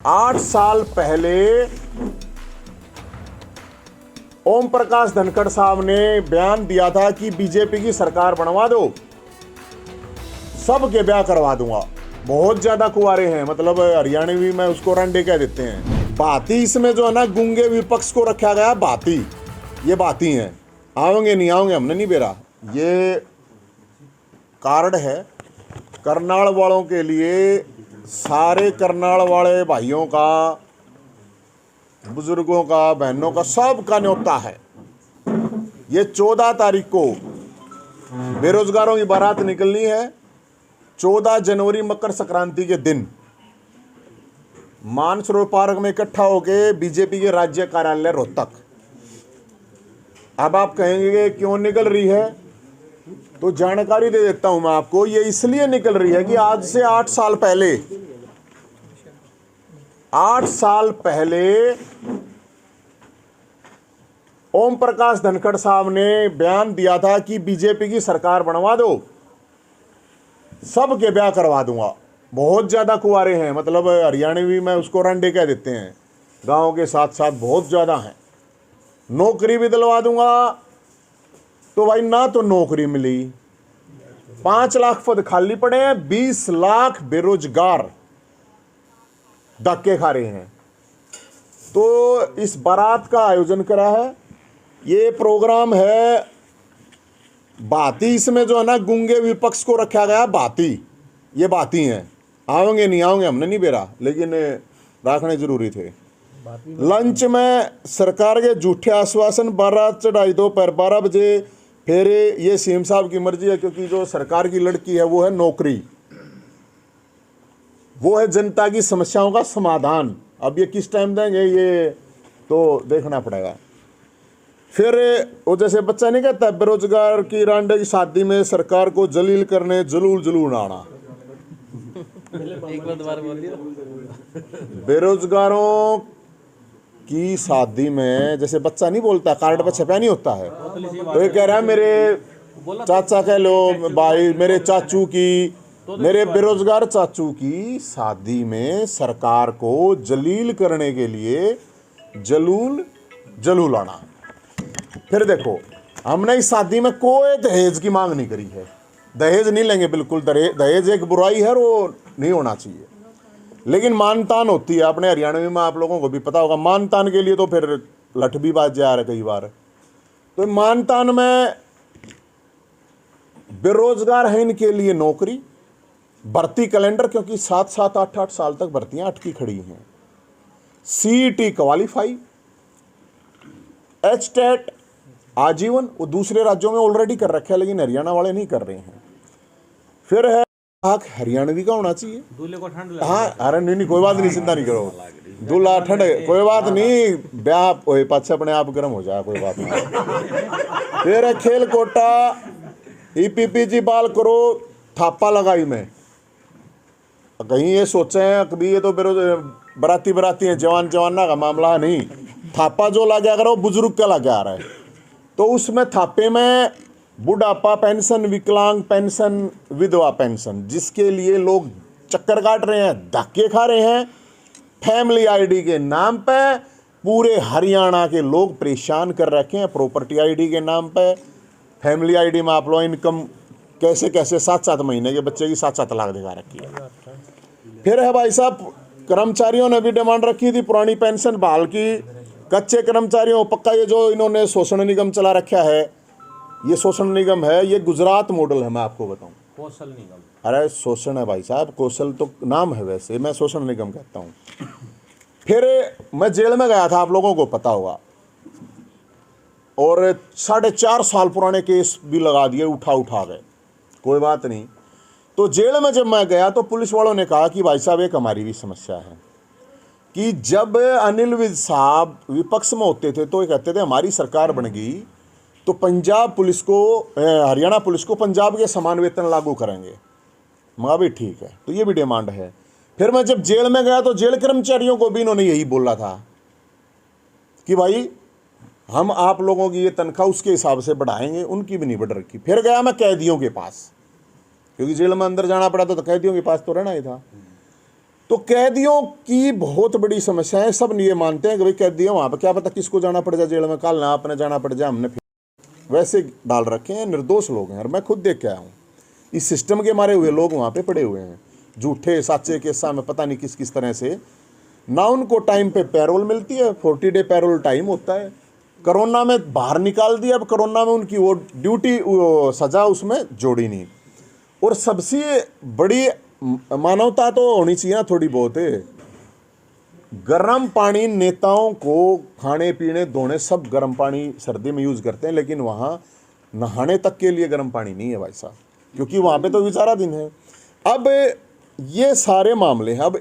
8 साल पहले ओम प्रकाश धनखड़ साहब ने बयान दिया था कि बीजेपी की सरकार बनवा दो, सबके ब्याह करवा दूंगा। बहुत ज्यादा कुंवारे हैं, मतलब हरियाणवी में उसको रंडे कह देते हैं। बाती इसमें जो है ना, गूंगे विपक्ष को रखा गया बाती। ये बाती हैं, आओगे नहीं आओगे हमने नहीं बेरा। ये कार्ड है करनाल वालों के लिए, सारे करनाल वाले भाइयों का, बुजुर्गों का, बहनों का, सब का न्योता है। ये 14 तारीख को बेरोजगारों की बारात निकलनी है। 14 जनवरी मकर संक्रांति के दिन मानसरोवर पार्क में इकट्ठा होके बीजेपी के राज्य कार्यालय रोहतक। अब आप कहेंगे क्यों निकल रही है, तो जानकारी दे देता हूं मैं आपको। ये इसलिए निकल रही है कि आज से 8 साल पहले 8 साल पहले ओम प्रकाश धनखड़ साहब ने बयान दिया था कि बीजेपी की सरकार बनवा दो, सबके ब्याह करवा दूंगा। बहुत ज्यादा कुंवारे हैं, मतलब हरियाणवी में उसको रंडे कह देते हैं। गांव के साथ साथ बहुत ज्यादा हैं। नौकरी भी दिलवा दूंगा, तो भाई ना तो नौकरी मिली, 5 लाख पद खाली पड़े हैं, 20 लाख बेरोजगार धक्के खा रहे हैं। तो इस बारात का आयोजन करा है। ये प्रोग्राम है बाती, इसमें जो है ना, गूंगे विपक्ष को रखा गया बाती। ये बाती हैं, आओगे नहीं आओगे हमने नहीं बेरा, लेकिन रखने जरूरी थे। लंच में सरकार के झूठे आश्वासन, 12 चढ़ाई दोपहर 12 बजे। फिर ये सीएम साहब की मर्जी है, क्योंकि जो सरकार की लड़की है वो है नौकरी, वो है जनता की समस्याओं का समाधान। अब ये किस टाइम देंगे ये तो देखना पड़ेगा। फिर वो जैसे बच्चा नहीं कहता, बेरोजगार की रांडे की शादी में सरकार को जलील करने जलूल जलूल आना। बेरोजगारों की शादी में जैसे बच्चा नहीं बोलता, कार्ड पर छपा नहीं होता है, तो ये कह रहा है मेरे चाचा कह लो भाई, मेरे चाचू की, मेरे बेरोजगार चाचू की शादी में सरकार को जलील करने के लिए जलूल जलूल आना। फिर देखो, हमने इस शादी में कोई दहेज की मांग नहीं करी है। दहेज नहीं लेंगे बिल्कुल। दहेज एक बुराई है और वो नहीं होना चाहिए, लेकिन मानतान होती है। अपने हरियाणवी में आप लोगों को भी पता होगा, मानतान के लिए तो फिर लठ भी बाज जा रहा है कई बार। तो मानतान में बेरोजगार है, इनके लिए नौकरी, भर्ती कैलेंडर, क्योंकि 7-7 8-8 साल तक भर्तियां अटकी खड़ी हैं। सीईटी क्वालिफाई, एचटेट आजीवन, वो दूसरे राज्यों में ऑलरेडी कर रखे हैं, लेकिन हरियाणा वाले नहीं कर रहे हैं। फिर है हक हरियाणवी का होना चाहिए। दूल्हे को ठंड, हाँ अरे नहीं कोई बात नहीं, चिंता नहीं करो, दूल्हा ठंड कोई बात नहीं, ब्याह पाछे अपने आप गर्म हो जाए, कोई बात नहीं। फिर है खेल कोटा, ईपीपीजी बाल करो, थापा लगाई में। कहीं ये सोचे हैं कभी ये तो बराती बराती है, जवान जवाना का मामला है नहीं। थापा जो लगा करो बुजुर्ग का लगा आ रहा है, तो उसमें थापे में बुढ़ापा पेंशन, विकलांग पेंशन, विधवा पेंशन, जिसके लिए लोग चक्कर काट रहे हैं, धक्के खा रहे हैं, फैमिली आईडी के नाम पे पूरे हरियाणा के लोग परेशान कर रखे हैं। प्रॉपर्टी आईडी के नाम पे, फैमिली आईडी में आप लोग इनकम कैसे कैसे 7-7 महीने के बच्चे की 7-7 लाख दिखा रखी है। फिर है भाई साहब, कर्मचारियों ने भी डिमांड रखी थी पुरानी पेंशन बहाल की। कच्चे कर्मचारियों पक्का, ये जो इन्होंने शोषण निगम चला रखा है, ये शोषण निगम है, ये गुजरात मॉडल है। मैं आपको बताऊं, कौशल निगम, अरे शोषण है भाई साहब, कौशल तो नाम है, वैसे मैं शोषण निगम कहता हूं। फिर मैं जेल में गया था, आप लोगों को पता होगा, और 4.5 साल पुराने केस भी लगा दिए, उठा गए, कोई बात नहीं। तो जेल में जब मैं गया तो पुलिस वालों ने कहा कि भाई साहब एक हमारी भी समस्या है, कि जब अनिल विज साहब विपक्ष में होते थे तो ये कहते थे हमारी सरकार बन गई तो पंजाब पुलिस को, हरियाणा पुलिस को पंजाब के समान वेतन लागू करेंगे। मगर भी ठीक है, तो ये भी डिमांड है। फिर मैं जब जेल में गया तो जेल कर्मचारियों को भी इन्होंने यही बोला था कि भाई हम आप लोगों की ये तनख्वाह उसके हिसाब से बढ़ाएंगे, उनकी भी नहीं बढ़ रखी। फिर गया मैं कैदियों के पास, क्योंकि जेल में अंदर जाना पड़ा तो कैदियों के पास तो रहना ही था। तो कैदियों की बहुत बड़ी समस्या है। सब ये मानते हैं कि भाई कैदी है वहाँ पर, क्या पता किसको जाना पड़ जाए जेल में, कल ना आपने जाना पड़ जाए, हमने फिर वैसे डाल रखे हैं। निर्दोष लोग हैं और मैं खुद देख के आया हूँ। इस सिस्टम के मारे हुए लोग वहाँ पे पड़े हुए हैं, झूठे साचे के सामने पता नहीं किस किस तरह से। ना उनको टाइम पे पैरोल मिलती है, 40 डे पैरोल टाइम होता है। कोरोना में बाहर निकाल दिया, अब कोरोना में उनकी वो ड्यूटी सजा उसमें जोड़ी नहीं। और सबसे बड़ी मानवता तो होनी चाहिए ना थोड़ी बहुत है। गर्म पानी नेताओं को खाने पीने धोने सब गर्म पानी सर्दी में यूज करते हैं, लेकिन वहाँ नहाने तक के लिए गर्म पानी नहीं है भाई साहब, क्योंकि वहाँ पे तो बेचारा दिन है। अब ये सारे मामले हैं। अब